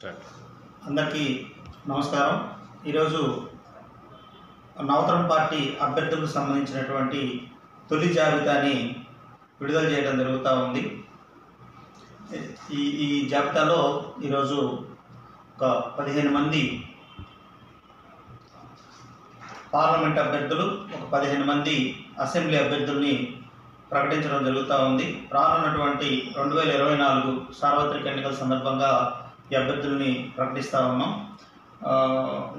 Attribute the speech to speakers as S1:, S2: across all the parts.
S1: Start.
S2: అందరికీ నమస్కారం. ఈరోజు నవతరం పార్టీ అభ్యర్థులకు సంబంధించినటువంటి తొలి జాబితాని విడుదల చేయడం జరుగుతూ ఉంది. ఈ జాబితాలో ఈరోజు ఒక 15 మంది పార్లమెంట్ అభ్యర్థులు, ఒక 15 మంది అసెంబ్లీ అభ్యర్థుల్ని ప్రకటించడం జరుగుతూ ఉంది. రానున్నటువంటి 2024 సార్వత్రిక ఎన్నికల సందర్భంగా ఈ అభ్యర్థుల్ని ప్రకటిస్తూ ఉన్నాం.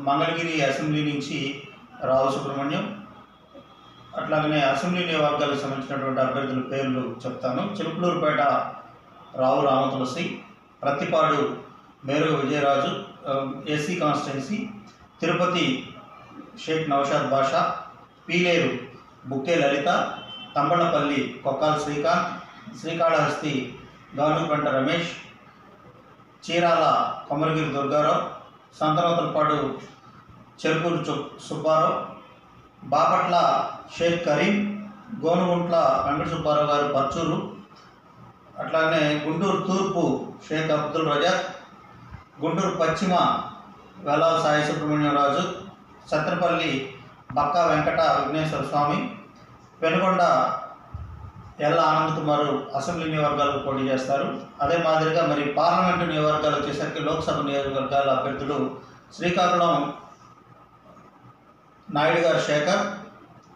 S2: మంగళగిరి అసెంబ్లీ నుంచి రావు సుబ్రహ్మణ్యం, అట్లాగనే అసెంబ్లీ నియోజకవర్గాలకు సంబంధించినటువంటి అభ్యర్థుల పేర్లు చెప్తాను. చిలుకలూరుపేట రావు రామతులసి, ప్రత్తిపాడు మేరు విజయరాజు ఏసీ కాన్స్టిట్యున్సీ, తిరుపతి షేక్ నౌషాద్ బాషా, పీలేరు బుక్కే లలిత, తంబళ్లపల్లి కొక్కాల శ్రీకాంత్, శ్రీకాళహస్తి గానుగంట రమేష్, చీరాల కొమరగిరి దుర్గారావు, సంతనోతలపాడు చెరుకూరు సుబ్బారావు, బాపట్ల షేక్ కరీం, గోనుగుంట్ల వెంకట సుబ్బారావు గారు పర్చూరు, అట్లాగనే గుంటూరు తూర్పు షేక్ అబ్దుల్ రజాక్, గుంటూరు పశ్చిమ వెలాల సాయి సుబ్రహ్మణ్యరాజు, సత్రపల్లి బక్కా వెంకట విఘ్నేశ్వర స్వామి, పెనుకొండ ఎల్ల ఆనంద్ కుమారు అసెంబ్లీ నియోజకవర్గాలకు పోటీ చేస్తారు. అదే మాదిరిగా మరి పార్లమెంటు నియోజకవర్గాలు వచ్చేసరికి లోక్సభ నియోజకవర్గాల అభ్యర్థులు శ్రీకాకుళం నాయుడు గారు శేఖర్,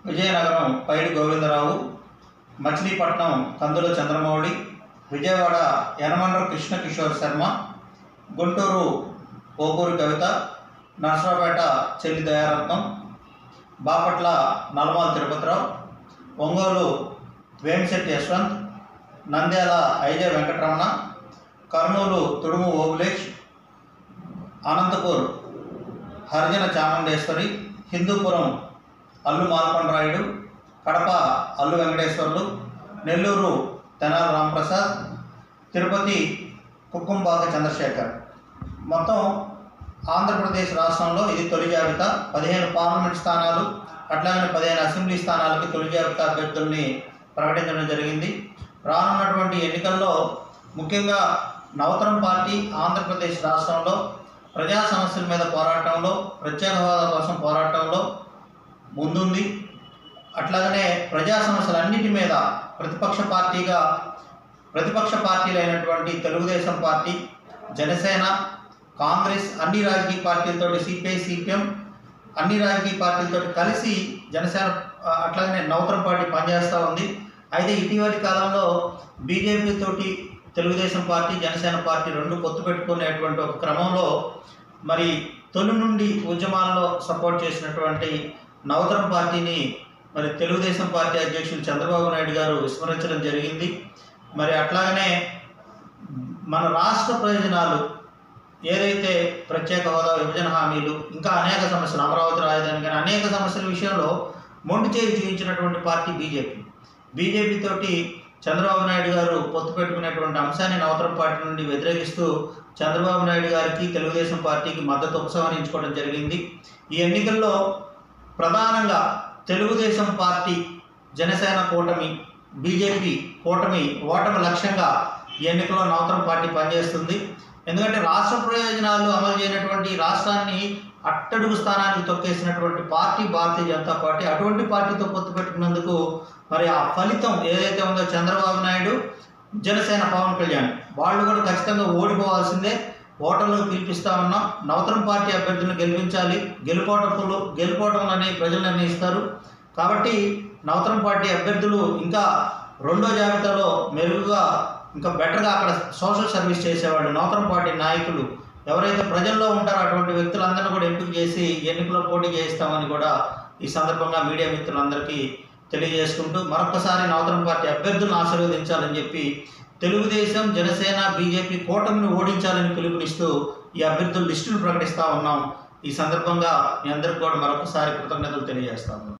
S2: విజయనగరం పైడి గోవిందరావు, మచిలీపట్నం కందుల చంద్రమౌళి, విజయవాడ యనమండ్ర కృష్ణ కిషోర్ శర్మ, గుంటూరు పోకూరి కవిత, నర్సరావుపేట చెల్లి దయారత్నం, బాపట్ల నల్మాల తిరుపతిరావు, ఒంగోలు వేమిశెట్టి యశ్వంత్, నంద్యాల ఐజే వెంకటరమణ, కర్నూలు తుడుము ఓబులేష్, అనంతపూర్ హరిజన చాముండేశ్వరి, హిందూపురం అల్లు మాల్కొండరాయుడు, కడప అల్లు వెంకటేశ్వర్లు, నెల్లూరు తెనాల రాంప్రసాద్, తిరుపతి కుక్కుంబాక చంద్రశేఖర్. మొత్తం ఆంధ్రప్రదేశ్ రాష్ట్రంలో ఇది తొలి జాబితా. 15 పార్లమెంట్ స్థానాలు, అట్లాగే 15 అసెంబ్లీ స్థానాలకి తొలి జాబితా అభ్యర్థుల్ని ప్రకటించడం జరిగింది. రానున్నటువంటి ఎన్నికల్లో ముఖ్యంగా నవతరం పార్టీ ఆంధ్రప్రదేశ్ రాష్ట్రంలో ప్రజా సమస్యల మీద పోరాటంలో, ప్రత్యేక హోదా కోసం పోరాటంలో ముందుంది. అట్లాగనే ప్రజా సమస్యలన్నిటి మీద ప్రతిపక్ష పార్టీలైనటువంటి తెలుగుదేశం పార్టీ, జనసేన, కాంగ్రెస్, అన్ని రాజకీయ పార్టీలతోటి సిపిఐ, సిపిఎం అన్ని రాజకీయ పార్టీలతో కలిసి జనసేన అట్లాగనే నవతరం పార్టీ పనిచేస్తూ ఉంది. అయితే ఇటీవలి కాలంలో బీజేపీ తోటి తెలుగుదేశం పార్టీ, జనసేన పార్టీ రెండు పొత్తు పెట్టుకునేటువంటి ఒక క్రమంలో మరి తొలి నుండి ఉద్యమాల్లో సపోర్ట్ చేసినటువంటి నవతరం పార్టీని మరి తెలుగుదేశం పార్టీ అధ్యక్షులు చంద్రబాబు నాయుడు గారు విస్మరించడం జరిగింది. మరి అట్లాగనే మన రాష్ట్ర ప్రయోజనాలు ఏదైతే ప్రత్యేక హోదా, విభజన హామీలు, ఇంకా అనేక సమస్యలు, అమరావతి రాజధాని కానీ అనేక సమస్యల విషయంలో మొండి చేయి చూపించినటువంటి పార్టీ బీజేపీ తోటి చంద్రబాబు నాయుడు గారు పొత్తు పెట్టుకునేటువంటి అంశాన్ని నవతరం పార్టీ నుండి వ్యతిరేకిస్తూ చంద్రబాబు నాయుడు గారికి, తెలుగుదేశం పార్టీకి మద్దతు ఉపసంహరించుకోవడం జరిగింది. ఈ ఎన్నికల్లో ప్రధానంగా తెలుగుదేశం పార్టీ, జనసేన కూటమి, బీజేపీ కూటమి ఓటమి లక్ష్యంగా ఈ ఎన్నికల్లో నవతరం పార్టీ పనిచేస్తుంది. ఎందుకంటే రాష్ట్ర ప్రయోజనాలు అమలు చేయనటువంటి రాష్ట్రాన్ని అట్టడుగు స్థానానికి తొక్కేసినటువంటి పార్టీ భారతీయ జనతా పార్టీ. అటువంటి పార్టీతో పొత్తు పెట్టుకున్నందుకు మరి ఆ ఫలితం ఏదైతే ఉందో చంద్రబాబు నాయుడు, జనసేన పవన్ కళ్యాణ్ వాళ్ళు కూడా ఖచ్చితంగా ఓడిపోవాల్సిందే. ఓటర్లకు పిలిపిస్తూ ఉన్నాం. నవతరం పార్టీ అభ్యర్థులను గెలిపించాలి. గెలుపోవటం అనేవి ప్రజలు నిర్ణయిస్తారు. కాబట్టి నవతరం పార్టీ అభ్యర్థులు ఇంకా రెండో జాబితాలో మెరుగుగా, ఇంకా బెటర్గా అక్కడ సోషల్ సర్వీస్ చేసేవాళ్ళు నవతరం పార్టీ నాయకులు ఎవరైతే ప్రజల్లో ఉంటారో అటువంటి వ్యక్తులందరినీ కూడా ఎంపిక చేసి ఎన్నికల్లో పోటీ చేయిస్తామని కూడా ఈ సందర్భంగా మీడియా మిత్రులందరికీ తెలియజేసుకుంటూ మరొకసారి నవతరం పార్టీ అభ్యర్థులను ఆశీర్వదించాలని చెప్పి తెలుగుదేశం, జనసేన, బీజేపీ కూటమిని ఓడించాలని పిలుపునిస్తూ ఈ అభ్యర్థుల లిస్టును ప్రకటిస్తూ ఉన్నాం. ఈ సందర్భంగా మీ అందరికీ కూడా మరొకసారి కృతజ్ఞతలు తెలియజేస్తాము.